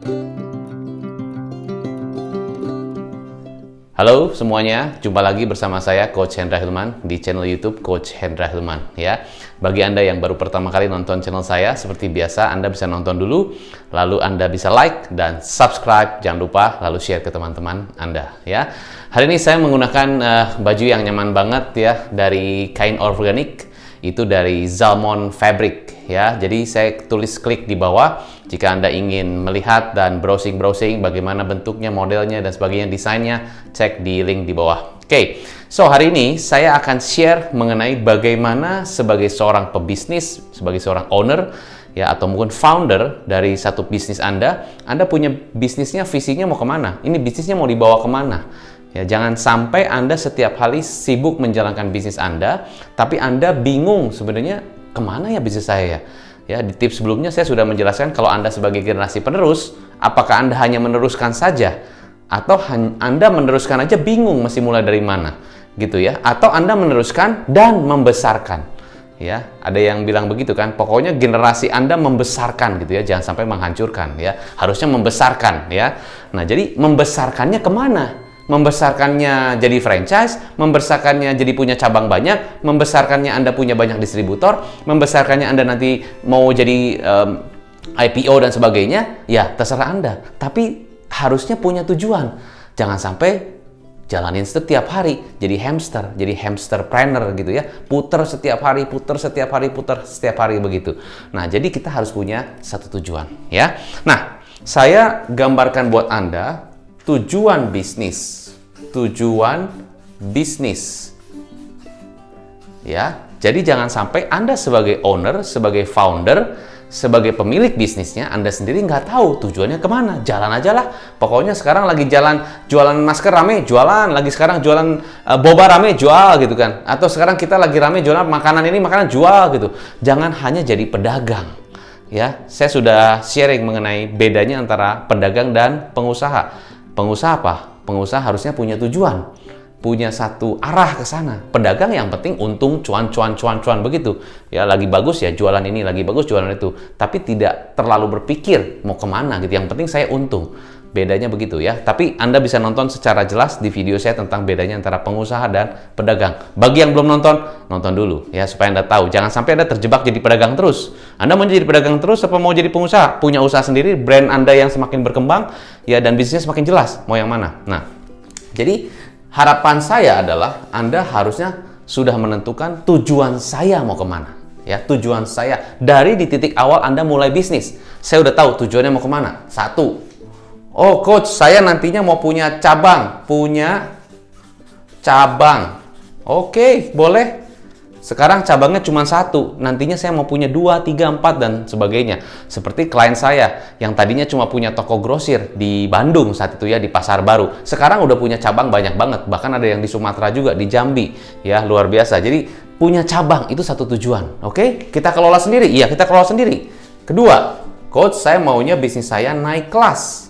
Halo semuanya, jumpa lagi bersama saya Coach Hendra Hilman di channel YouTube Coach Hendra Hilman ya. Bagi Anda yang baru pertama kali nonton channel saya, seperti biasa Anda bisa nonton dulu, lalu Anda bisa like dan subscribe, jangan lupa lalu share ke teman-teman Anda ya. Hari ini saya menggunakan baju yang nyaman banget ya, dari kain organik, itu dari Zalmon Fabric ya. Jadi saya tulis klik di bawah jika Anda ingin melihat dan browsing bagaimana bentuknya, modelnya dan sebagainya, desainnya, cek di link di bawah. Oke, so hari ini saya akan share mengenai bagaimana sebagai seorang pebisnis, sebagai seorang owner ya, atau mungkin founder dari satu bisnis Anda punya bisnisnya, visinya mau kemana, ini bisnisnya mau dibawa kemana. Ya, jangan sampai Anda setiap hari sibuk menjalankan bisnis Anda, tapi Anda bingung sebenarnya kemana ya bisnis saya ya. Ya, di tips sebelumnya saya sudah menjelaskan kalau Anda sebagai generasi penerus, apakah Anda hanya meneruskan saja, atau Anda meneruskan aja bingung mesti mulai dari mana, gitu ya. Atau Anda meneruskan dan membesarkan. Ya, ada yang bilang begitu kan, pokoknya generasi Anda membesarkan gitu ya, jangan sampai menghancurkan ya. Harusnya membesarkan ya. Nah, jadi membesarkannya kemana? Membesarkannya jadi franchise, membesarkannya jadi punya cabang banyak, membesarkannya Anda punya banyak distributor, membesarkannya Anda nanti mau jadi IPO dan sebagainya, ya terserah Anda. Tapi harusnya punya tujuan. Jangan sampai jalanin setiap hari, jadi hamsterpreneur gitu ya. Puter setiap hari begitu. Nah, jadi kita harus punya satu tujuan ya. Nah, saya gambarkan buat Anda tujuan bisnis ya. Jadi jangan sampai Anda sebagai owner, sebagai founder, sebagai pemilik bisnisnya, Anda sendiri nggak tahu tujuannya kemana. Jalan aja lah, pokoknya sekarang lagi jualan masker rame, jualan, lagi sekarang jualan boba rame, jual gitu kan. Atau sekarang kita lagi rame jualan makanan ini, makanan jual gitu. Jangan hanya jadi pedagang ya. Saya sudah sharing mengenai bedanya antara pedagang dan pengusaha. Pengusaha apa? Pengusaha harusnya punya tujuan, punya satu arah ke sana. Pedagang yang penting untung, cuan begitu. Ya, lagi bagus ya jualan ini, lagi bagus jualan itu. Tapi tidak terlalu berpikir mau kemana gitu. Yang penting saya untung. Bedanya begitu ya. Tapi Anda bisa nonton secara jelas di video saya tentang bedanya antara pengusaha dan pedagang. Bagi yang belum nonton, nonton dulu ya supaya Anda tahu. Jangan sampai Anda terjebak jadi pedagang terus. Anda mau jadi pedagang terus apa mau jadi pengusaha? Punya usaha sendiri, brand Anda yang semakin berkembang ya, dan bisnisnya semakin jelas mau yang mana. Nah, jadi harapan saya adalah Anda harusnya sudah menentukan tujuan saya mau kemana. Ya, tujuan saya dari di titik awal Anda mulai bisnis. Saya udah tahu tujuannya mau kemana. Satu, oh coach, saya nantinya mau punya cabang. Oke, boleh. Sekarang cabangnya cuma satu, nantinya saya mau punya 2, 3, 4 dan sebagainya. Seperti klien saya yang tadinya cuma punya toko grosir di Bandung saat itu ya, di Pasar Baru. Sekarang udah punya cabang banyak banget, bahkan ada yang di Sumatera juga, di Jambi. Ya, luar biasa. Jadi punya cabang itu satu tujuan. Oke, kita kelola sendiri. Iya, kita kelola sendiri. Kedua, coach, saya maunya bisnis saya naik kelas.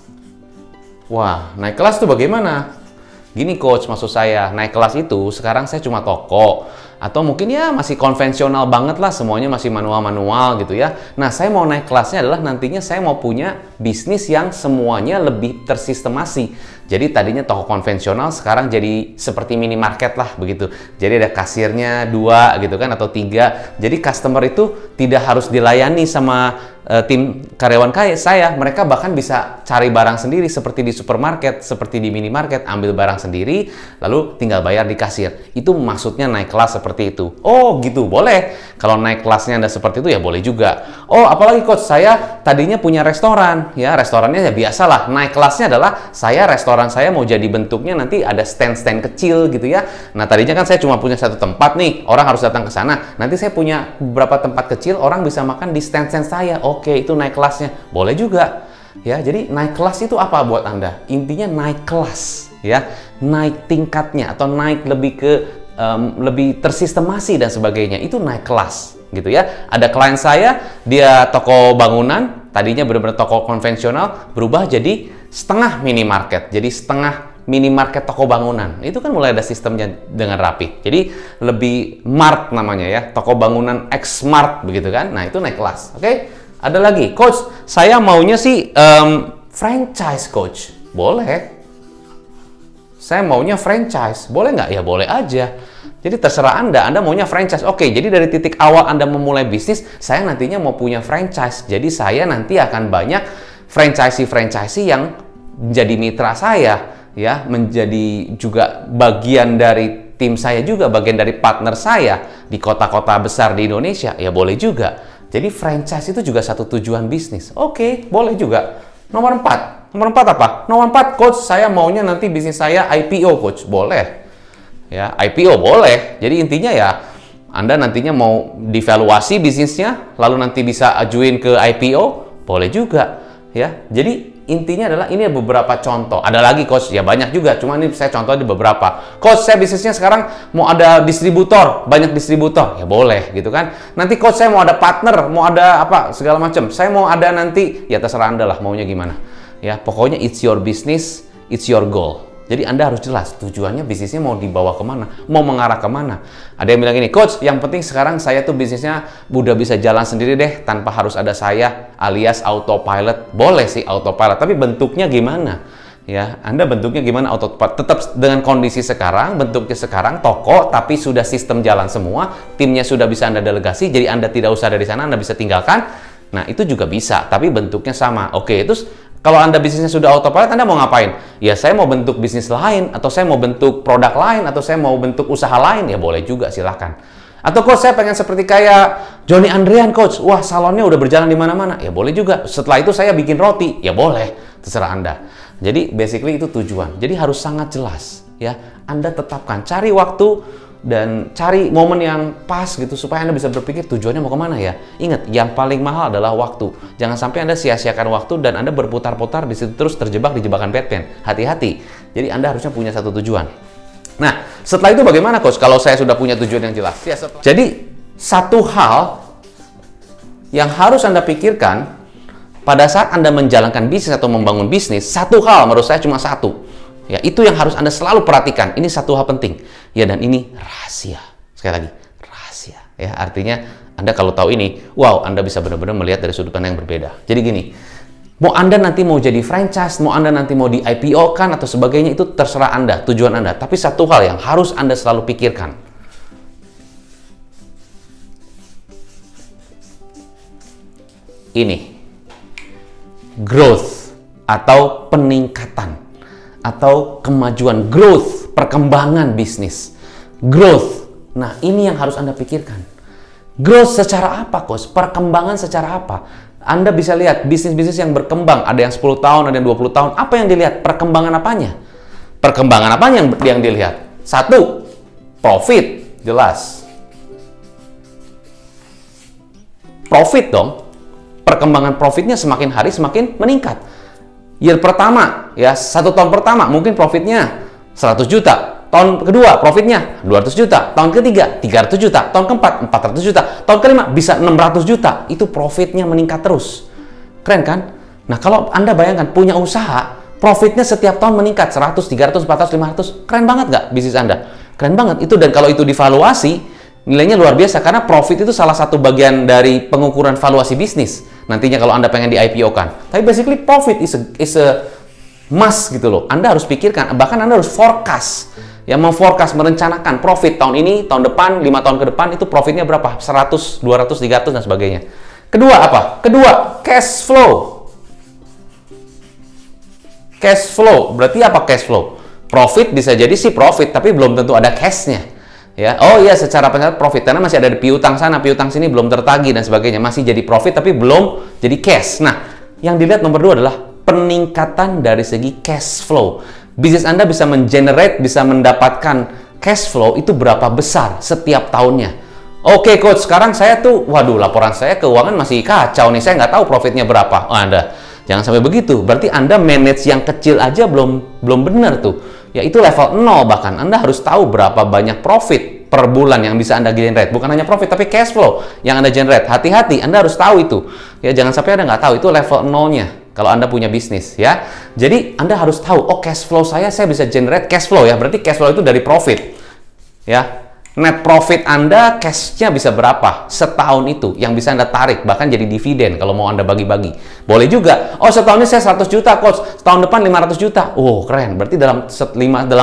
Wah, naik kelas itu bagaimana? Gini coach, maksud saya naik kelas itu sekarang saya cuma toko, atau mungkin ya masih konvensional banget lah, semuanya masih manual gitu ya. Nah, saya mau naik kelasnya adalah nantinya saya mau punya bisnis yang semuanya lebih tersistemasi. Jadi tadinya toko konvensional sekarang jadi seperti minimarket lah begitu. Jadi ada kasirnya 2 gitu kan, atau 3. Jadi customer itu tidak harus dilayani sama tim karyawan saya. Mereka bahkan bisa cari barang sendiri seperti di supermarket, seperti di minimarket, ambil barang sendiri lalu tinggal bayar di kasir. Itu maksudnya naik kelas seperti itu. Oh gitu, boleh. Kalau naik kelasnya Anda seperti itu ya boleh juga. Oh, apalagi coach, saya tadinya punya restoran ya, restorannya ya biasalah. Naik kelasnya adalah restoran saya mau jadi bentuknya nanti ada stand-stand kecil gitu ya. Nah, tadinya kan saya cuma punya satu tempat nih, orang harus datang ke sana. Nanti saya punya beberapa tempat kecil, orang bisa makan di stand-stand saya. Oke, itu naik kelasnya. Boleh juga. Ya, jadi naik kelas itu apa buat Anda? Intinya naik kelas, ya. Naik tingkatnya atau naik lebih ke lebih tersistemasi dan sebagainya. Itu naik kelas, gitu ya. Ada klien saya, dia toko bangunan, tadinya benar-benar toko konvensional, berubah jadi setengah minimarket. Jadi setengah minimarket toko bangunan. Itu kan mulai ada sistemnya dengan rapi. Jadi lebih mart namanya ya, toko bangunan X Mart begitu kan. Nah, itu naik kelas. Oke? Ada lagi, coach, saya maunya sih franchise, Coach. Boleh. Saya maunya franchise. Boleh nggak? Ya boleh aja. Jadi terserah Anda maunya franchise. Oke, jadi dari titik awal Anda memulai bisnis, saya nantinya mau punya franchise. Jadi saya nanti akan banyak franchisee yang menjadi mitra saya, ya, menjadi juga bagian dari tim saya juga, bagian dari partner saya di kota-kota besar di Indonesia. Ya boleh juga. Jadi franchise itu juga satu tujuan bisnis. Oke, boleh juga. Nomor 4. Nomor 4 apa? Nomor 4, Coach, saya maunya nanti bisnis saya IPO, Coach. Boleh. Ya, IPO boleh. Jadi intinya ya, Anda nantinya mau divaluasi bisnisnya, lalu nanti bisa ajuin ke IPO, boleh juga. Ya, jadi intinya adalah ini beberapa contoh. Ada lagi, Coach, ya banyak juga. Cuma ini saya contoh di beberapa. Coach, saya bisnisnya sekarang mau ada distributor, banyak distributor, ya boleh gitu kan. Nanti Coach, saya mau ada partner, mau ada apa segala macam. Saya mau ada nanti, ya terserah Anda lah maunya gimana. Ya, pokoknya it's your business, it's your goal. Jadi Anda harus jelas tujuannya bisnisnya mau dibawa kemana, mau mengarah kemana. Ada yang bilang gini, Coach, yang penting sekarang saya tuh bisnisnya udah bisa jalan sendiri deh tanpa harus ada saya, alias autopilot. Boleh sih autopilot, tapi bentuknya gimana? Ya, Anda bentuknya gimana autopilot? Tetap dengan kondisi sekarang, bentuknya sekarang toko, tapi sudah sistem jalan semua, timnya sudah bisa Anda delegasi, jadi Anda tidak usah ada di sana, Anda bisa tinggalkan. Nah, itu juga bisa, tapi bentuknya sama. Oke, terus kalau Anda bisnisnya sudah autopilot, Anda mau ngapain? Ya, saya mau bentuk bisnis lain, atau saya mau bentuk produk lain, atau saya mau bentuk usaha lain, ya boleh juga, silahkan. Atau Coach, saya pengen seperti kayak Johnny Andrean, Coach. Wah, salonnya udah berjalan di mana-mana. Ya boleh juga. Setelah itu saya bikin roti. Ya boleh, terserah Anda. Jadi, basically itu tujuan. Jadi harus sangat jelas. Ya, Anda tetapkan. Cari waktu dan cari momen yang pas gitu supaya Anda bisa berpikir tujuannya mau kemana ya. Ingat, yang paling mahal adalah waktu. Jangan sampai Anda sia-siakan waktu dan Anda berputar-putar di situ terus terjebak di jebakan Batman. Hati-hati. Jadi Anda harusnya punya satu tujuan. Nah, setelah itu bagaimana, Coach? Kalau saya sudah punya tujuan yang jelas. Ya, jadi satu hal yang harus Anda pikirkan pada saat Anda menjalankan bisnis atau membangun bisnis, satu hal menurut saya cuma satu. Ya, itu yang harus Anda selalu perhatikan. Ini satu hal penting. Ya, dan ini rahasia. Sekali lagi, rahasia. Ya, artinya Anda kalau tahu ini, wow, Anda bisa benar-benar melihat dari sudut pandang yang berbeda. Jadi gini, mau Anda nanti mau jadi franchise, mau Anda nanti mau di IPO kan atau sebagainya, itu terserah Anda, tujuan Anda. Tapi satu hal yang harus Anda selalu pikirkan. Ini. Growth atau peningkatan. Atau kemajuan, growth, perkembangan bisnis. Growth. Nah, ini yang harus Anda pikirkan. Growth secara apa, Coach? Perkembangan secara apa? Anda bisa lihat bisnis-bisnis yang berkembang, ada yang 10 tahun, ada yang 20 tahun. Apa yang dilihat? Perkembangan apanya? Perkembangan apanya yang dilihat? Satu, profit, jelas. Profit dong. Perkembangan profitnya semakin hari semakin meningkat. Year pertama, ya 1 tahun pertama mungkin profitnya 100 juta. Tahun kedua profitnya 200 juta. Tahun ketiga 300 juta. Tahun keempat 400 juta. Tahun kelima bisa 600 juta. Itu profitnya meningkat terus. Keren kan? Nah, kalau Anda bayangkan punya usaha, profitnya setiap tahun meningkat 100, 300, 400, 500. Keren banget nggak bisnis Anda? Keren banget. Itu, dan kalau itu divaluasi, nilainya luar biasa karena profit itu salah satu bagian dari pengukuran valuasi bisnis. Nantinya kalau Anda pengen di IPO kan. Tapi basically profit is a must gitu loh. Anda harus pikirkan, bahkan Anda harus forecast. Ya, memforecast, merencanakan profit tahun ini, tahun depan, 5 tahun ke depan itu profitnya berapa? 100, 200, 300 dan sebagainya. Kedua apa? Kedua, cash flow. Cash flow. Berarti apa cash flow? Profit bisa jadi sih profit, tapi belum tentu ada cash-nya. Ya, oh iya, secara pencatat profit karena masih ada di piutang sana, piutang sini belum tertagih dan sebagainya, masih jadi profit tapi belum jadi cash. Nah, yang dilihat nomor 2 adalah peningkatan dari segi cash flow. Bisnis Anda bisa mengenerate, bisa mendapatkan cash flow itu berapa besar setiap tahunnya. Oke, Coach, sekarang saya tuh, waduh, laporan saya keuangan masih kacau nih, saya nggak tahu profitnya berapa. Oh, Anda jangan sampai begitu. Berarti Anda manage yang kecil aja belum benar tuh. Ya, itu level 0 bahkan. Anda harus tahu berapa banyak profit per bulan yang bisa Anda generate. Bukan hanya profit, tapi cash flow yang Anda generate. Hati-hati, Anda harus tahu itu. Ya, jangan sampai Anda nggak tahu. Itu level 0-nya kalau Anda punya bisnis, ya. Jadi, Anda harus tahu, oh cash flow saya bisa generate cash flow ya. Berarti cash flow itu dari profit. Ya, net profit Anda, cash-nya bisa berapa setahun itu yang bisa Anda tarik, bahkan jadi dividen kalau mau Anda bagi-bagi. Boleh juga, oh setahun ini saya 100 juta coach, setahun depan 500 juta. Oh keren, berarti dalam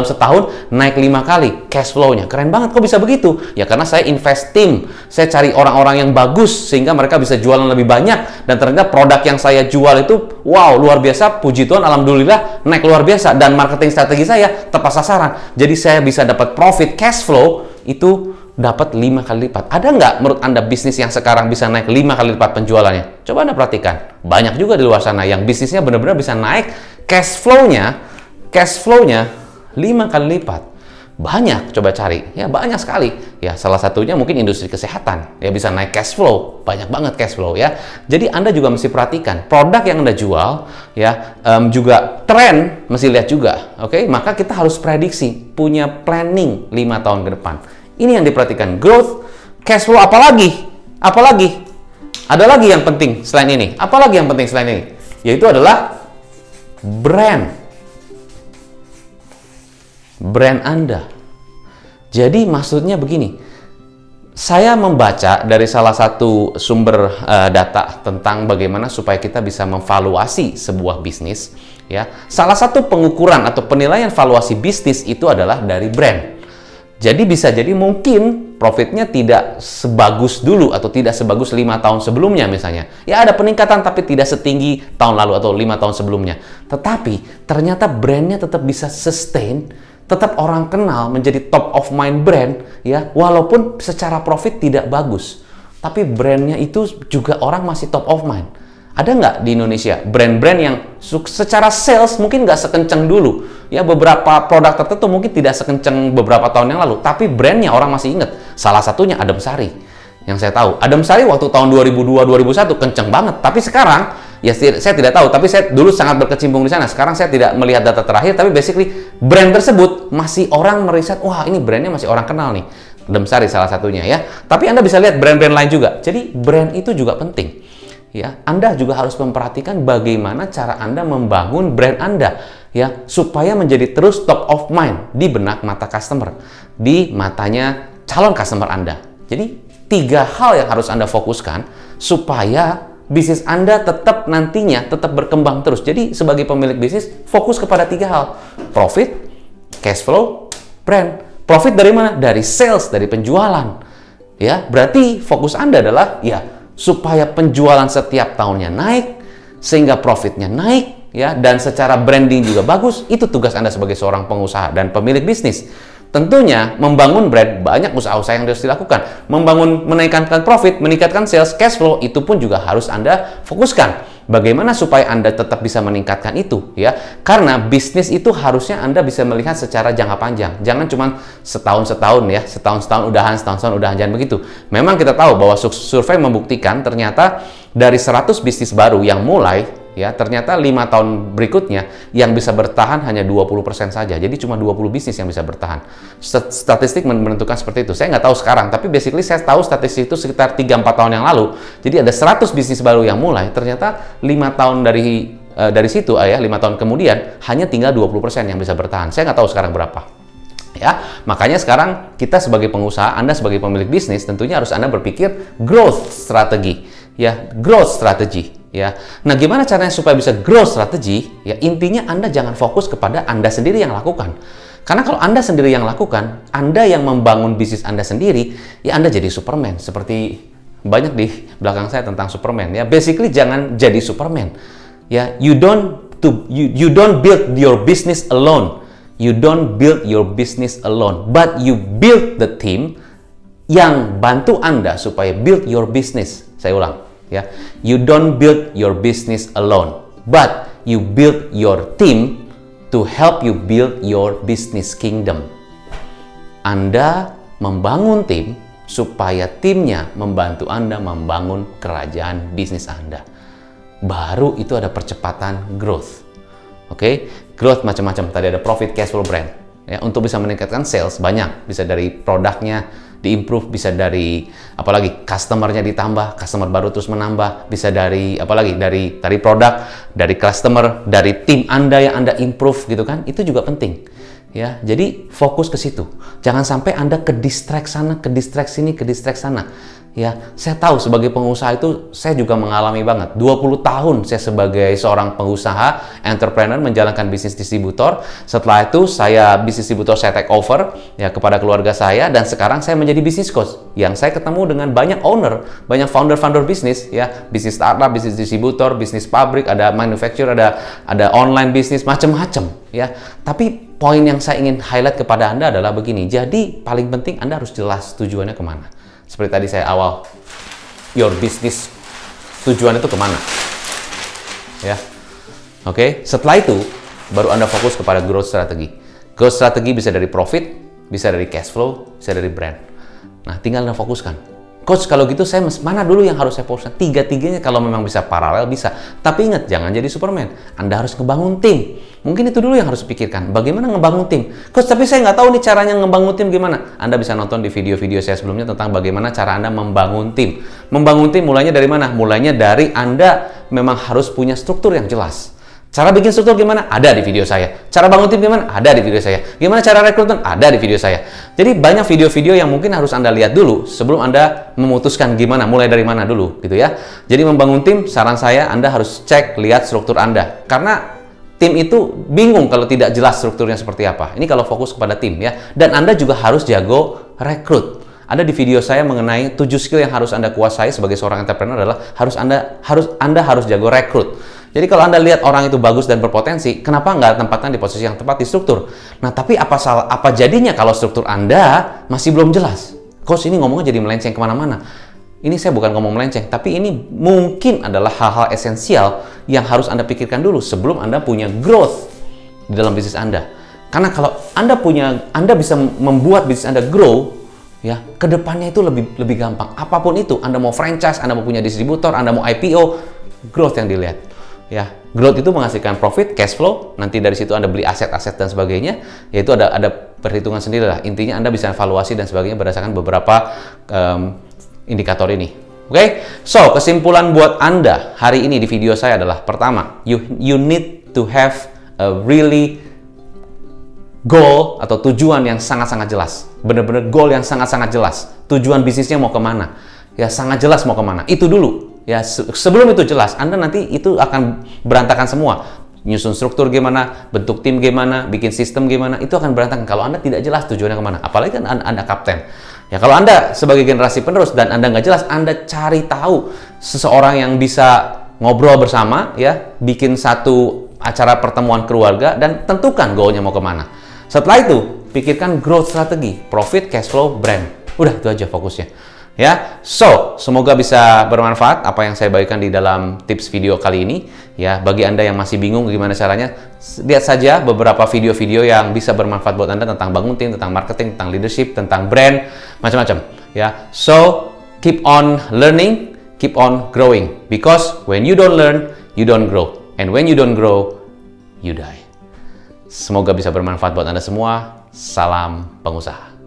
setahun naik 5 kali cash flow-nya. Keren banget, kok bisa begitu? Ya karena saya invest tim, saya cari orang-orang yang bagus sehingga mereka bisa jualan lebih banyak, dan ternyata produk yang saya jual itu wow, luar biasa, puji Tuhan, alhamdulillah naik luar biasa, dan marketing strategi saya tepat sasaran. Jadi saya bisa dapat profit cash flow itu dapat 5 kali lipat. Ada nggak menurut Anda bisnis yang sekarang bisa naik 5 kali lipat penjualannya? Coba Anda perhatikan. Banyak juga di luar sana yang bisnisnya benar-benar bisa naik cash flow-nya 5 kali lipat. Banyak, coba cari. Ya, banyak sekali. Ya, salah satunya mungkin industri kesehatan. Ya, bisa naik cash flow. Banyak banget cash flow ya. Jadi Anda juga mesti perhatikan produk yang Anda jual ya, juga tren mesti lihat juga. Oke, maka kita harus prediksi, punya planning 5 tahun ke depan. Ini yang diperhatikan, growth, cash flow, apalagi ada lagi yang penting selain ini. Apalagi yang penting selain ini? Yaitu adalah brand Anda. Jadi maksudnya begini, saya membaca dari salah satu sumber data tentang bagaimana supaya kita bisa memvaluasi sebuah bisnis ya. Salah satu pengukuran atau penilaian valuasi bisnis itu adalah dari brand. Jadi bisa jadi mungkin profitnya tidak sebagus dulu atau tidak sebagus 5 tahun sebelumnya misalnya. Ya ada peningkatan tapi tidak setinggi tahun lalu atau 5 tahun sebelumnya. Tetapi ternyata brandnya tetap bisa sustain, tetap orang kenal, menjadi top of mind brand ya, walaupun secara profit tidak bagus. Tapi brandnya itu juga orang masih top of mind. Ada nggak di Indonesia brand-brand yang secara sales mungkin nggak sekencang dulu ya, beberapa produk tertentu mungkin tidak sekencang beberapa tahun yang lalu, tapi brandnya orang masih ingat. Salah satunya Adem Sari. Yang saya tahu Adem Sari waktu tahun 2002-2001 kenceng banget, tapi sekarang ya saya tidak tahu, tapi saya dulu sangat berkecimpung di sana. Sekarang saya tidak melihat data terakhir, tapi basically brand tersebut masih orang meriset, wah ini brandnya masih orang kenal nih. Adem Sari salah satunya ya. Tapi Anda bisa lihat brand-brand lain juga. Jadi brand itu juga penting. Ya, Anda juga harus memperhatikan bagaimana cara Anda membangun brand Anda ya, supaya menjadi terus top of mind di benak mata customer, di matanya calon customer Anda. Jadi 3 hal yang harus Anda fokuskan supaya bisnis Anda tetap nantinya tetap berkembang terus. Jadi sebagai pemilik bisnis fokus kepada 3 hal: profit, cash flow, brand. Profit dari mana? Dari sales, dari penjualan. Ya, berarti fokus Anda adalah ya supaya penjualan setiap tahunnya naik, sehingga profitnya naik, ya, dan secara branding juga bagus. Itu tugas Anda sebagai seorang pengusaha dan pemilik bisnis. Tentunya membangun brand, banyak usaha-usaha yang harus dilakukan. Menaikkan profit, meningkatkan sales, cash flow, itu pun juga harus Anda fokuskan. Bagaimana supaya Anda tetap bisa meningkatkan itu, ya? Karena bisnis itu harusnya Anda bisa melihat secara jangka panjang. Jangan cuma setahun-setahun ya, setahun-setahun udahan, jangan begitu. Memang kita tahu bahwa survei membuktikan ternyata dari 100 bisnis baru yang mulai, ya, ternyata 5 tahun berikutnya yang bisa bertahan hanya 20% saja. Jadi cuma 20 bisnis yang bisa bertahan. Statistik menentukan seperti itu. Saya nggak tahu sekarang, tapi basically saya tahu statistik itu sekitar 3-4 tahun yang lalu. Jadi ada 100 bisnis baru yang mulai, ternyata 5 tahun dari situ, 5 tahun kemudian hanya tinggal 20% yang bisa bertahan. Saya nggak tahu sekarang berapa. Ya, makanya sekarang kita sebagai pengusaha, Anda sebagai pemilik bisnis, tentunya harus Anda berpikir growth strategi. Ya, growth strategi. Ya, nah gimana caranya supaya bisa growth strategi? Ya, intinya Anda jangan fokus kepada Anda sendiri yang lakukan. Karena kalau Anda sendiri yang lakukan, Anda yang membangun bisnis Anda sendiri, ya Anda jadi Superman. Seperti banyak di belakang saya tentang Superman. Ya, basically jangan jadi Superman. Ya, you don't build your business alone. You don't build your business alone, but you build the team yang bantu Anda supaya build your business. Saya ulang. Ya, you don't build your business alone, but you build your team to help you build your business kingdom. Anda membangun tim supaya timnya membantu Anda membangun kerajaan bisnis Anda. Baru itu ada percepatan growth. Oke, growth macam-macam. Tadi ada profit, cash flow, brand. Ya, untuk bisa meningkatkan sales banyak, bisa dari produknya diimprove, bisa dari apalagi customernya ditambah, customer baru terus menambah, bisa dari apalagi dari produk, dari customer, dari tim Anda yang Anda improve gitu kan, itu juga penting Ya, jadi fokus ke situ. Jangan sampai Anda ke distract sana, ke distract sini, ke distract sana. Ya, saya tahu sebagai pengusaha itu saya juga mengalami banget. 20 tahun saya sebagai seorang pengusaha, entrepreneur menjalankan bisnis distributor. Setelah itu saya bisnis distributor saya take over ya kepada keluarga saya, dan sekarang saya menjadi bisnis coach. Yang saya ketemu dengan banyak owner, banyak founder-founder bisnis ya, bisnis startup, bisnis distributor, bisnis pabrik, ada manufacturer, ada online bisnis macam-macam ya. Tapi poin yang saya ingin highlight kepada Anda adalah begini. Jadi paling penting Anda harus jelas tujuannya kemana. Seperti tadi saya awal, your business tujuan itu kemana, ya. Oke, setelah itu baru Anda fokus kepada growth strategi. Growth strategi bisa dari profit, bisa dari cash flow, bisa dari brand. Nah, tinggal Anda fokuskan. Coach, kalau gitu saya mana dulu yang harus saya fokuskan? Tiga-tiganya kalau memang bisa paralel bisa. Tapi ingat, jangan jadi Superman. Anda harus ngebangun tim. Mungkin itu dulu yang harus dipikirkan. Bagaimana ngebangun tim? Coach, tapi saya nggak tahu nih caranya ngebangun tim gimana. Anda bisa nonton di video-video saya sebelumnya tentang bagaimana cara Anda membangun tim. Membangun tim mulainya dari mana? Mulainya dari Anda memang harus punya struktur yang jelas. Cara bikin struktur gimana? Ada di video saya. Cara bangun tim gimana? Ada di video saya. Gimana cara rekrutmen? Ada di video saya. Jadi banyak video-video yang mungkin harus Anda lihat dulu sebelum Anda memutuskan gimana, mulai dari mana dulu gitu ya. Jadi membangun tim, saran saya Anda harus cek, lihat struktur Anda. Karena tim itu bingung kalau tidak jelas strukturnya seperti apa. Ini kalau fokus kepada tim ya. Dan Anda juga harus jago rekrut. Ada di video saya mengenai 7 skill yang harus Anda kuasai sebagai seorang entrepreneur adalah Anda harus jago rekrut. Jadi kalau Anda lihat orang itu bagus dan berpotensi, kenapa nggak tempatkan di posisi yang tepat di struktur? Nah, tapi apa jadinya kalau struktur Anda masih belum jelas? Coach, ini ngomongnya jadi melenceng kemana-mana. Ini saya bukan ngomong melenceng, tapi ini mungkin adalah hal-hal esensial yang harus Anda pikirkan dulu sebelum Anda punya growth di dalam bisnis Anda. Karena kalau Anda bisa membuat bisnis Anda grow, ya, kedepannya itu lebih gampang. Apapun itu, Anda mau franchise, Anda mau punya distributor, Anda mau IPO, growth yang dilihat. Ya, growth itu menghasilkan profit, cash flow. Nanti dari situ Anda beli aset-aset dan sebagainya. Yaitu ada perhitungan sendiri lah. Intinya Anda bisa evaluasi dan sebagainya berdasarkan beberapa indikator ini. Oke? So, kesimpulan buat Anda hari ini di video saya adalah pertama, you need to have a really goal atau tujuan yang sangat-sangat jelas. Benar-benar goal yang sangat-sangat jelas. Tujuan bisnisnya mau kemana? Ya, sangat jelas mau kemana. Itu dulu. Ya, sebelum itu jelas, Anda nanti itu akan berantakan semua. Nyusun struktur gimana, bentuk tim gimana, bikin sistem gimana, itu akan berantakan kalau Anda tidak jelas tujuannya kemana. Apalagi kan Anda kapten. Ya, kalau Anda sebagai generasi penerus dan Anda nggak jelas, Anda cari tahu seseorang yang bisa ngobrol bersama, ya, bikin satu acara pertemuan keluarga, dan tentukan goalnya mau kemana. Setelah itu, pikirkan growth strategi, profit, cash flow, brand. Udah, itu aja fokusnya. Ya, so semoga bisa bermanfaat apa yang saya bagikan di dalam tips video kali ini. Ya, bagi Anda yang masih bingung gimana caranya, lihat saja beberapa video-video yang bisa bermanfaat buat Anda tentang bangun tim, tentang marketing, tentang leadership, tentang brand, macam-macam. Ya, so keep on learning, keep on growing. Because when you don't learn, you don't grow. And when you don't grow, you die. Semoga bisa bermanfaat buat Anda semua. Salam pengusaha.